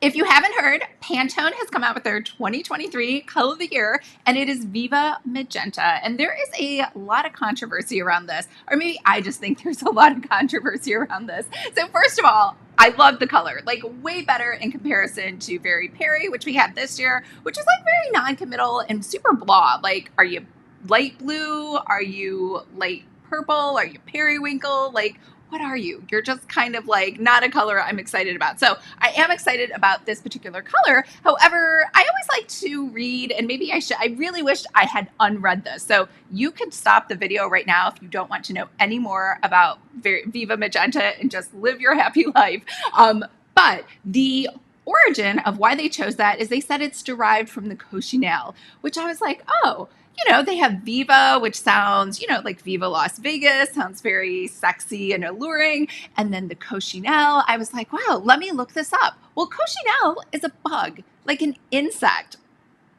If you haven't heard, Pantone has come out with their 2023 color of the year, and it is Viva Magenta. And there is a lot of controversy around this, or maybe I just think there's a lot of controversy around this. So first of all, I love the color, like way better in comparison to very Peri, which we had this year, which is like very non-committal and super blah. Like, are you light blue? Are you light purple? Are you periwinkle? Like, what are you? You're just kind of like not a color I'm excited about. So I am excited about this particular color. However, I always like to read, and maybe I really wished I had unread this. So you could stop the video right now if you don't want to know any more about Viva Magenta and just live your happy life. But the origin of why they chose that is they said it's derived from the Cochineal, which I was like, oh, they have Viva, which sounds, like Viva Las Vegas, sounds very sexy and alluring. And then the Cochineal, I was like, wow, let me look this up. Well, Cochineal is a bug, like an insect,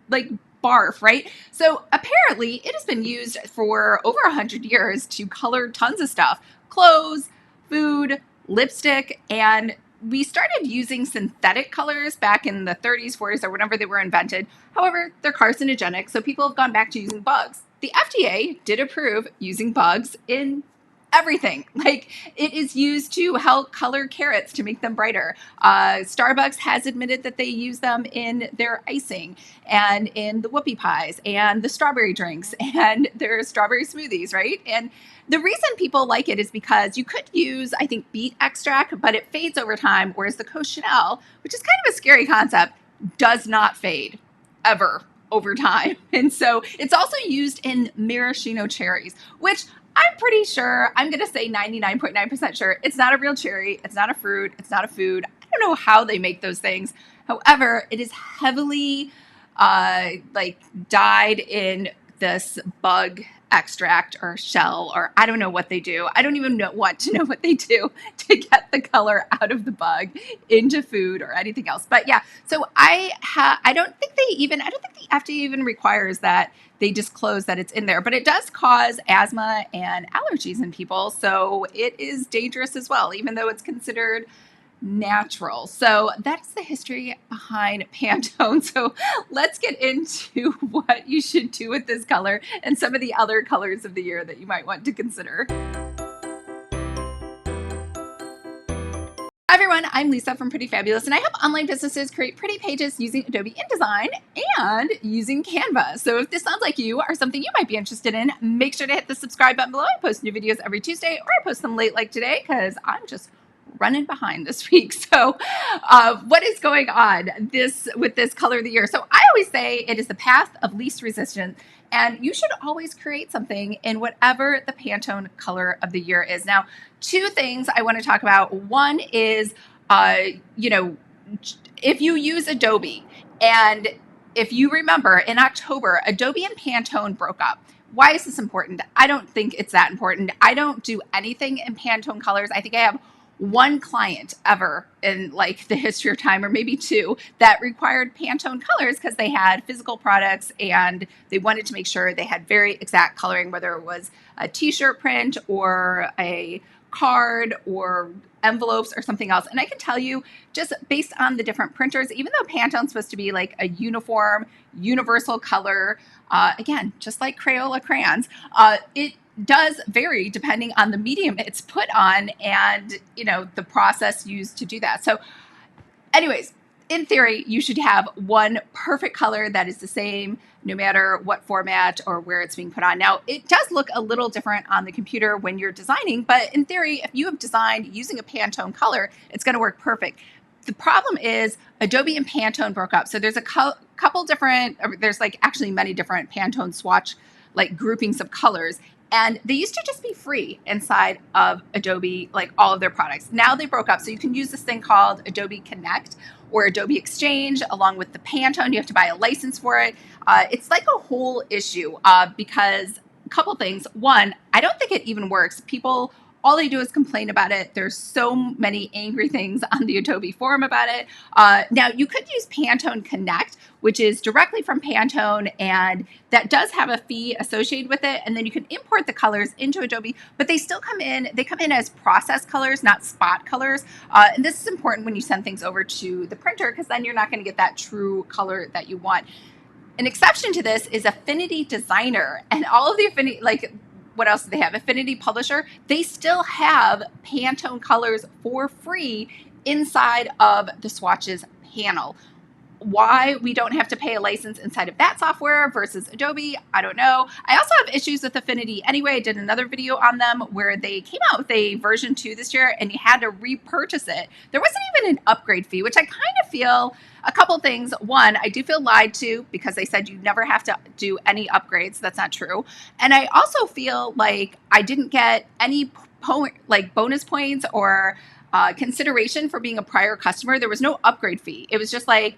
like barf, right? So apparently it has been used for over 100 years to color tons of stuff, clothes, food, lipstick, and we started using synthetic colors back in the 30s, 40s, or whenever they were invented. However, they're carcinogenic, so people have gone back to using bugs. The FDA did approve using bugs in everything. Like, it is used to help color carrots to make them brighter. Starbucks has admitted that they use them in their icing and in the whoopie pies and the strawberry drinks and their strawberry smoothies, right? And the reason people like it is because you could use, I think, beet extract, but it fades over time, whereas the Cochineal, which is kind of a scary concept, does not fade ever over time. And so it's also used in maraschino cherries, which I'm pretty sure, I'm going to say 99.9% sure, it's not a real cherry, it's not a fruit, it's not a food. I don't know how they make those things. However, it is heavily dyed in this bug extract or shell, or I don't know what they do. I don't even want to know what they do to get the color out of the bug into food or anything else. But yeah, so I don't think the FDA even requires that they disclose that it's in there, but it does cause asthma and allergies in people. So it is dangerous as well, even though it's considered natural. So that's the history behind Pantone. So let's get into what you should do with this color and some of the other colors of the year that you might want to consider. Hi everyone, I'm Lisa from Pretty Fabulous, and I help online businesses create pretty pages using Adobe InDesign and using Canva. So if this sounds like you or something you might be interested in, make sure to hit the subscribe button below. I post new videos every Tuesday, or I post them late like today because I'm just running behind this week. So what is going on with this color of the year? So I always say it is the path of least resistance, and you should always create something in whatever the Pantone color of the year is. Now, two things I want to talk about. One is, if you use Adobe, and if you remember in October, Adobe and Pantone broke up. Why is this important? I don't think it's that important. I don't do anything in Pantone colors. I think I have one client ever in like the history of time, or maybe two, that required Pantone colors because they had physical products and they wanted to make sure they had very exact coloring, whether it was a t-shirt print or a card or envelopes or something else. And I can tell you, just based on the different printers, even though Pantone's supposed to be like a uniform, universal color, again, just like Crayola crayons, it does vary depending on the medium it's put on and, the process used to do that. So anyways, in theory, you should have one perfect color that is the same no matter what format or where it's being put on. Now, it does look a little different on the computer when you're designing, but in theory, if you have designed using a Pantone color, it's going to work perfect. The problem is Adobe and Pantone broke up. So there's a couple different, there's like actually many different Pantone swatch like groupings of colors. And they used to just be free inside of Adobe, like all of their products. Now they broke up. So you can use this thing called Adobe Connect or Adobe Exchange along with the Pantone. You have to buy a license for it. It's like a whole issue because a couple things. One, I don't think it even works. People all they do is complain about it. There's so many angry things on the Adobe forum about it. Now, you could use Pantone Connect, which is directly from Pantone, and that does have a fee associated with it. And then you can import the colors into Adobe, but they still come in. They come in as process colors, not spot colors. And this is important when you send things over to the printer, because then you're not going to get that true color that you want. An exception to this is Affinity Designer, and all of the Affinity, like, what else do they have? Affinity Publisher, they still have Pantone colors for free inside of the swatches panel. Why we don't have to pay a license inside of that software versus Adobe, I don't know. I also have issues with Affinity anyway. I did another video on them where they came out with a version 2 this year and you had to repurchase it. There wasn't even an upgrade fee, which I kind of feel a couple things. One, I do feel lied to because they said you never have to do any upgrades. That's not true. And I also feel like I didn't get any bonus points or consideration for being a prior customer. There was no upgrade fee. It was just like,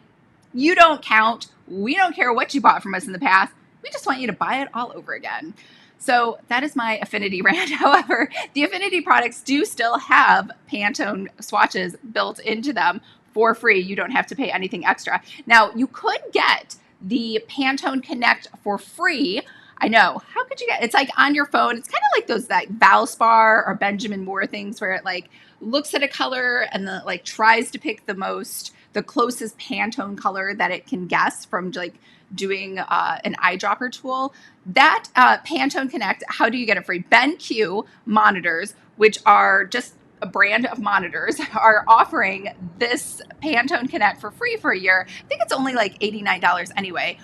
you don't count. We don't care what you bought from us in the past. We just want you to buy it all over again. So that is my Affinity rant. However, the Affinity products do still have Pantone swatches built into them for free. You don't have to pay anything extra. Now, you could get the Pantone Connect for free. I know. How could you get it's like on your phone? It's kind of like those that Valspar or Benjamin Moore things where it like looks at a color and then like tries to pick the closest Pantone color that it can guess from like doing an eyedropper tool. That Pantone Connect, how do you get it free? BenQ monitors, which are just a brand of monitors, are offering this Pantone Connect for free for a year. I think it's only like $89 anyway,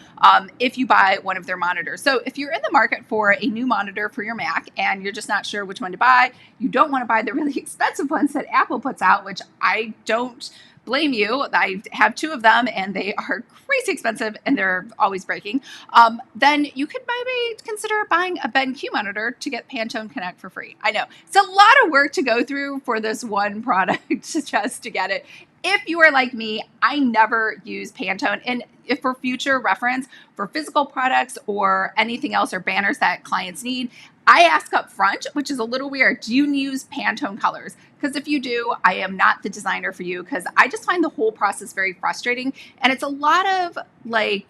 if you buy one of their monitors. So if you're in the market for a new monitor for your Mac and you're just not sure which one to buy, you don't want to buy the really expensive ones that Apple puts out, which I don't blame you. I have 2 of them and they are crazy expensive and they're always breaking. Then you could maybe consider buying a BenQ monitor to get Pantone Connect for free. I know it's a lot of work to go through for this one product just to get it. If you are like me, I never use Pantone. And if for future reference, for physical products or anything else or banners that clients need, I ask up front, which is a little weird, do you use Pantone colors? Because if you do, I am not the designer for you because I just find the whole process very frustrating. And it's a lot of like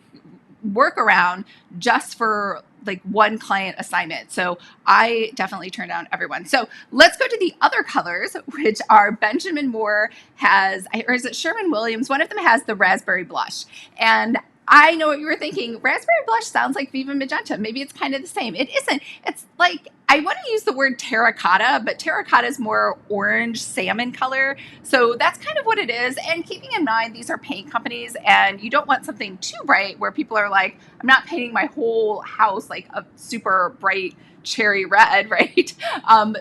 workaround just for like one client assignment. So I definitely turn down everyone. So let's go to the other colors, which are Benjamin Moore has, or is it Sherwin-Williams? One of them has the raspberry blush. And I know what you were thinking. Raspberry blush sounds like Viva Magenta. Maybe it's kind of the same. It isn't. It's like, I want to use the word terracotta, but terracotta is more orange salmon color. So that's kind of what it is. And keeping in mind, these are paint companies and you don't want something too bright where people are like, I'm not painting my whole house like a super bright cherry red, right?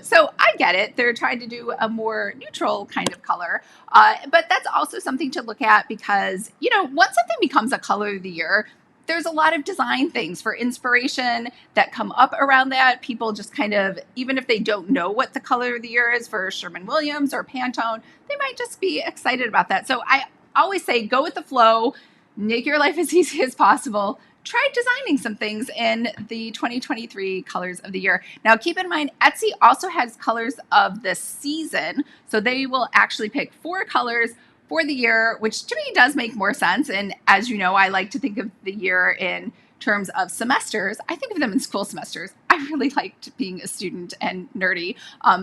So I get it. They're trying to do a more neutral kind of color. But that's also something to look at because, you know, once something becomes a color of the year, there's a lot of design things for inspiration that come up around that. People just kind of, even if they don't know what the color of the year is for Sherwin-Williams or Pantone, they might just be excited about that. So I always say, go with the flow, make your life as easy as possible. Try designing some things in the 2023 colors of the year. Now, keep in mind, Etsy also has colors of the season. So they will actually pick 4 colors for the year, which to me does make more sense. And as you know, I like to think of the year in terms of semesters. I think of them in school semesters. I really liked being a student and nerdy.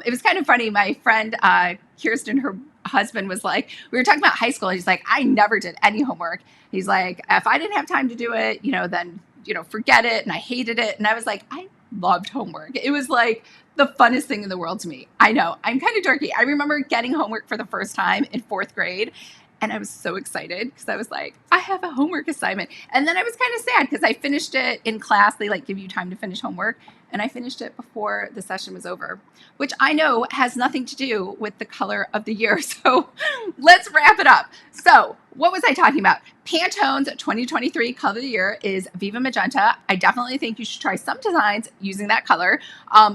It was kind of funny. My friend Kirsten, her husband, was like, we were talking about high school. And he's like, I never did any homework. He's like, if I didn't have time to do it, then, forget it. And I hated it. And I was like, I loved homework. It was like the funnest thing in the world to me. I know, I'm kind of dorky. I remember getting homework for the first time in 4th grade. And I was so excited because I was like, I have a homework assignment. And then I was kind of sad because I finished it in class. They give you time to finish homework. And I finished it before the session was over, which I know has nothing to do with the color of the year. So let's wrap it up. So what was I talking about? Pantone's 2023 color of the year is Viva Magenta. I definitely think you should try some designs using that color.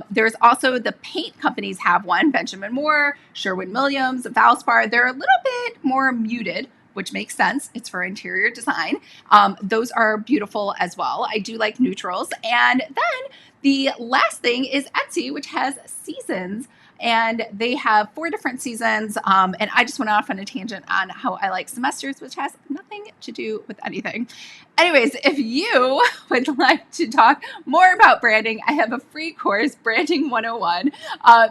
There's also the paint companies have one, Benjamin Moore, Sherwin-Williams, Valspar. They're a little bit more muted, which makes sense. It's for interior design. Those are beautiful as well. I do like neutrals. And then the last thing is Etsy, which has seasons. and they have 4 different seasons. And I just went off on a tangent on how I like semesters, which has nothing to do with anything. Anyways, if you would like to talk more about branding, I have a free course, Branding 101.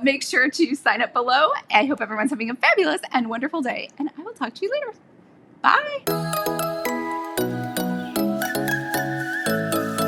Make sure to sign up below. I hope everyone's having a fabulous and wonderful day, and I will talk to you later. Bye.